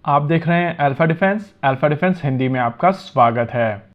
आप देख रहे हैं अल्फा डिफेंस हिंदी में आपका स्वागत है।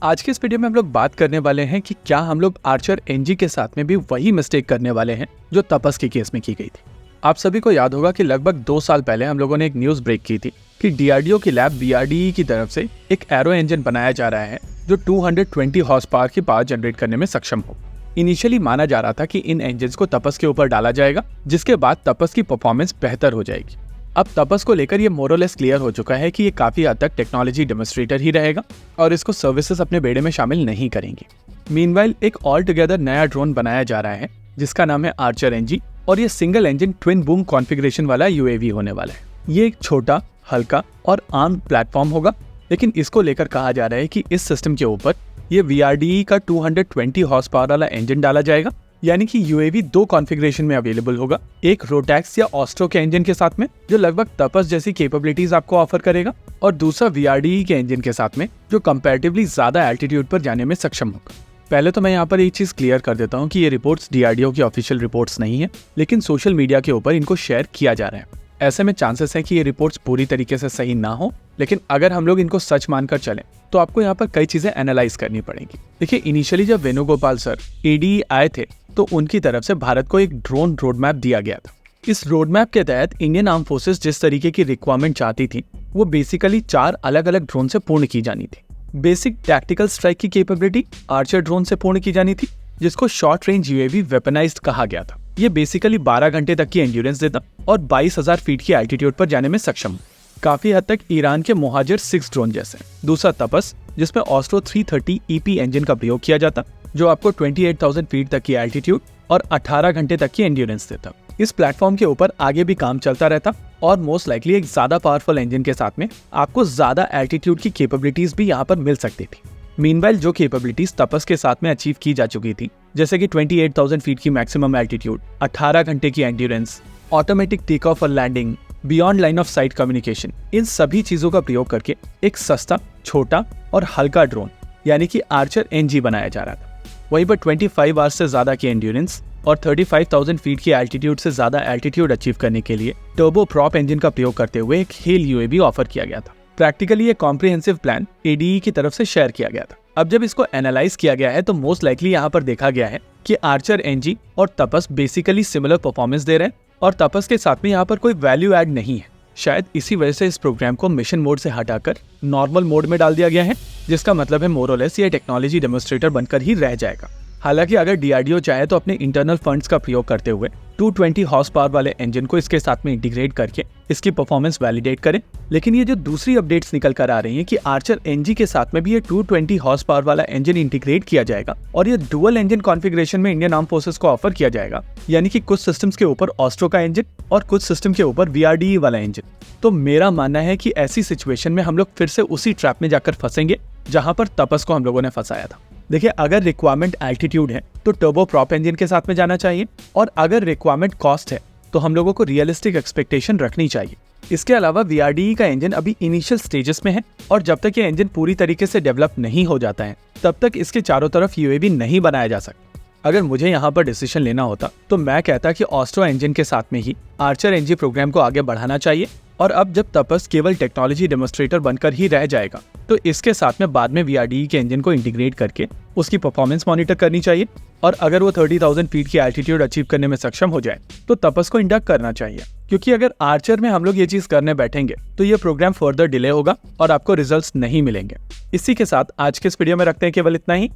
आज के इस वीडियो में हम लोग बात करने वाले हैं कि क्या हम लोग आर्चर एनजी के साथ में भी वही मिस्टेक करने वाले हैं जो तपस के केस में की गई थी। आप सभी को याद होगा कि लगभग 2 साल पहले हम लोगों ने एक न्यूज़ ब्रेक की थी कि डीआरडीओ की लैब बीआरडीई की तरफ से एक एरो इंजन बनाया जा रहा है जो 220 हॉर्स पावर की पावर जनरेट करने में सक्षम हो। इनिशियली माना जा रहा था कि इन इंजन्स को तपस के ऊपर डाला जाएगा, जिसके बाद तपस की परफॉर्मेंस बेहतर हो जाएगी। अब तपस को लेकर ये मोरलेस क्लियर हो चुका है कि ये काफी हद तक टेक्नोलॉजी डेमोन्स्ट्रेटर ही रहेगा और इसको सर्विसेज अपने बेड़े में शामिल नहीं करेंगे। मीनवाइल एक ऑल टुगेदर नया ड्रोन बनाया जा रहा है जिसका नाम है आर्चर एनजी और ये single engine twin boom configuration वाला यूएवी होने वाला है। ये एक छोटा, हल्का और आर्म प्लेटफॉर्म होगा, लेकिन इसको लेकर कहा जा रहा है कि इस सिस्टम के ऊपर ये वीआरडीई का 220 हॉर्स पावर वाला इंजन डाला जाएगा, यानी कि यूएवी 2 कॉन्फ़िगरेशन में अवेलेबल होगा। एक रोटैक्स या ऑस्ट्रो के इंजन के साथ में जो लगभग तपस जैसी कैपेबिलिटीज आपको ऑफर करेगा, और दूसरा वीआरडीई के इंजन के साथ में जो कंपैरेटिवली ज्यादा एल्टीट्यूड पर जाने में सक्षम होगा। पहले तो मैं यहाँ पर एक चीज क्लियर कर देता हूँ कि ये रिपोर्ट्स डीआरडीओ की ऑफिशियल रिपोर्ट्स नहीं है, लेकिन सोशल मीडिया के ऊपर इनको शेयर किया जा रहा है। ऐसे में चांसेस है कि ये रिपोर्ट्स पूरी तरीके से सही ना हो, लेकिन अगर हम लोग इनको सच मानकर चलें तो आपको यहाँ पर कई चीजें एनालाइज करनी पड़ेंगी। देखिए, इनिशियली जब वेणुगोपाल सर एडीई आए थे तो उनकी तरफ से भारत को एक ड्रोन रोड मैप दिया गया था। इस रोड मैप के तहत इंडियन आर्म फोर्सेस जिस तरीके की रिक्वायरमेंट चाहती थी वो बेसिकली 4 अलग अलग ड्रोन से पूर्ण की जानी थी। बेसिक टैक्टिकल स्ट्राइक की कैपेबिलिटी आर्चर ड्रोन से पूर्ण की जानी थी, जिसको शॉर्ट रेंज यूएवी वेपनाइज्ड कहा गया था। ये बेसिकली 12 घंटे तक की एंड्योरेंस देता और 22,000 फीट की एल्टीट्यूड पर जाने में सक्षम। काफी हद तक ईरान के मोहाजिर 6 ड्रोन जैसे। दूसरा तपस, जिसमें ऑस्ट्रो 330 ईपी इंजन का प्रयोग किया जाता, जो आपको 28,000 फीट तक की एल्टीट्यूड और 18 घंटे तक की एंड्योरेंस देता। इस प्लेटफॉर्म के ऊपर आगे भी काम चलता रहता और मोस्ट लाइकली एक ज्यादा पावरफुल इंजन के साथ में आपको ज्यादा एल्टीट्यूड की कैपेबिलिटीज भी यहाँ पर मिल सकती थी। मीनवाइल जो कैपेबिलिटीज तपस के साथ में अचीव की जा चुकी थी, जैसे कि 28,000 फीट की मैक्सिमम एल्टीट्यूड, 18 घंटे की एंड्योरेंस, ऑटोमेटिक टेक ऑफ और landing, beyond line of sight communication, इन सभी चीजों का प्रयोग करके एक सस्ता, छोटा और हल्का ड्रोन यानी कि आर्चर एनजी बनाया जा रहा था। वहीं पर 25 आवर्स से ज्यादा की एंड्योरेंस और 35,000 फीट की एल्टीट्यूड से ज्यादा एल्टीट्यूड अचीव करने के लिए टर्बो प्रॉप इंजन का प्रयोग करते हुए एक हेल यूएवी ऑफर किया गया था। प्रैक्टिकली एक कॉम्प्रिहेंसिव प्लान एडीई की तरफ से शेयर किया गया था। अब जब इसको एनालाइज किया गया है तो मोस्ट लाइकली यहाँ पर देखा गया है कि आर्चर एनजी और तपस बेसिकली सिमिलर परफॉर्मेंस दे रहे हैं और तपस के साथ में यहाँ पर कोई वैल्यू ऐड नहीं है। शायद इसी वजह से इस प्रोग्राम को मिशन मोड से हटाकर नॉर्मल मोड में डाल दिया गया है, जिसका मतलब है मोरलेस ये टेक्नोलॉजी डेमोन्स्ट्रेटर बनकर ही रह जाएगा। हालांकि अगर डीआरडीओ चाहे तो अपने इंटरनल फंड्स का प्रयोग करते हुए 220 हॉर्स पावर वाले इंजन को इसके साथ में इंटीग्रेट करके इसकी परफॉर्मेंस वैलिडेट करें, लेकिन ये जो दूसरी अपडेट्स निकल कर आ रही हैं कि आर्चर एनजी के साथ में भी ये 220 हॉर्स पावर वाला इंजन इंटीग्रेट किया जाएगा और ये डुअल इंजन कॉन्फ़िगरेशन में इंडियन आर्म फोर्सेस को ऑफर किया जाएगा, यानी कि कुछ सिस्टम्स के ऊपर ऑस्ट्रो का इंजन और कुछ सिस्टम के ऊपर वीआरडीई वाला इंजन। तो मेरा मानना है कि ऐसी सिचुएशन में हम लोग फिर से उसी ट्रैप में जाकर फंसेंगे जहां पर तपस को हम लोगों ने फंसाया था। देखिए, अगर रिक्वायरमेंट एल्टीट्यूड है तो टर्बो प्रॉप इंजन के साथ में जाना चाहिए, और अगर रिक्वायरमेंट कॉस्ट है तो हम लोगों को रियलिस्टिक एक्सपेक्टेशन रखनी चाहिए। इसके अलावा वीआरडीई का इंजन अभी इनिशियल स्टेजेस में है और जब तक ये इंजन पूरी तरीके से डेवलप नहीं हो जाता है तब तक इसके चारों तरफ यूएवी नहीं बनाया जा सकता। अगर मुझे यहाँ पर डिसीजन लेना होता तो मैं कहता कि ऑस्ट्रो इंजन के साथ में ही आर्चर एनजी प्रोग्राम को आगे बढ़ाना चाहिए, और अब जब तपस केवल टेक्नोलॉजी डेमोन्स्ट्रेटर बनकर ही रह जाएगा तो इसके साथ में बाद में वीआरडीई के इंजन को इंटीग्रेट करके उसकी परफॉर्मेंस मॉनिटर करनी चाहिए, और अगर वो 30,000 फीट की एल्टीट्यूड अचीव करने में सक्षम हो जाए तो तपस को इंडक्ट करना चाहिए। क्योंकि अगर आर्चर में हम लोग ये चीज करने बैठेंगे तो ये प्रोग्राम फर्दर डिले होगा और आपको रिजल्ट्स नहीं मिलेंगे। इसी के साथ आज के इस वीडियो में रखते हैं केवल इतना ही।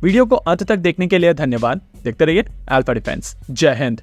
वीडियो को अंत तक देखने के लिए धन्यवाद। देखते रहिए अल्फा डिफेंस। जय हिंद।